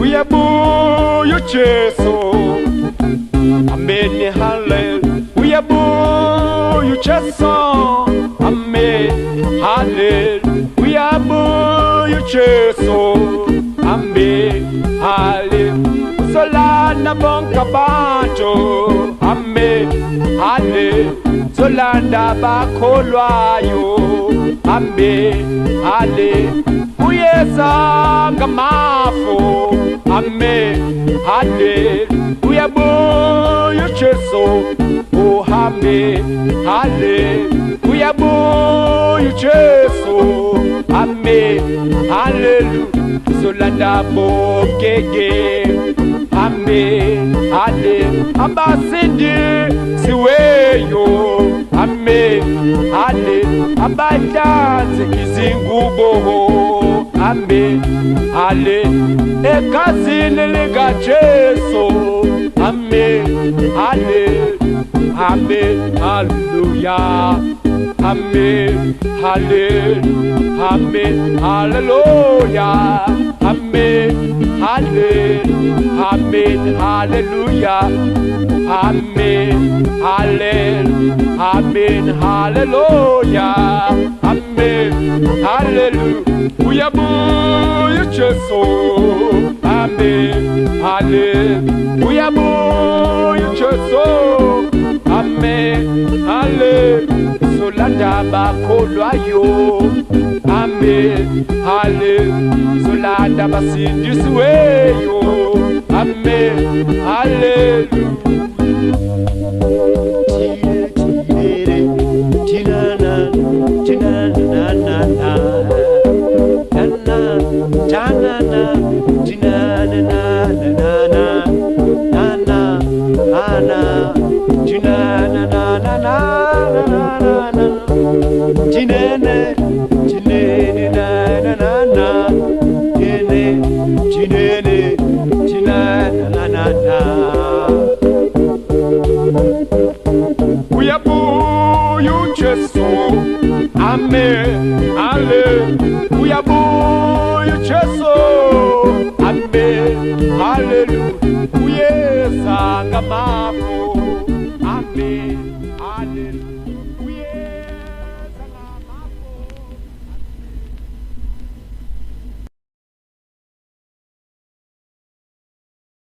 Uyabuya uJesu, amen, hallelujah. Uyabuya uJesu, amen, hallelujah. Uyabuya uJesu, amen, hallelujah. Solana bonke abantu, amen, hallelujah. Solanda bakholwayo, amen, hallelujah. Uyeza ngamafu, amen, hallelujah. Uyabuya uJesu, uhambe, hallelujah. Uyabuya uJesu, amen, hallelujah. Solanda bokeke, amen, hallelujah. Abasindi siweyo, amen, hallelujah. Abahlanze izingubo, amen, hallelujah. Egazini likaJesu, amen, hallelujah. Amen, hallelujah. Amen, hallelujah. Amen, hallelujah. Amen, hallelujah. Amen, hallelujah. Amen, hallelujah. Amen, hallelujah. Amen, hallelujah. Uyabuya uJesu, amen, hallelujah. Uyabuya uJesu, amen, hallelujah. Solanda bakholwayo, amen, hallelujah. Solanda basindisiweyo, amen, hallelujah. Uyabuya uJesu, amen, hallelujah. Uyabuya uJesu, amen, hallelujah. Uyeza ngamafu, amen, hallelujah.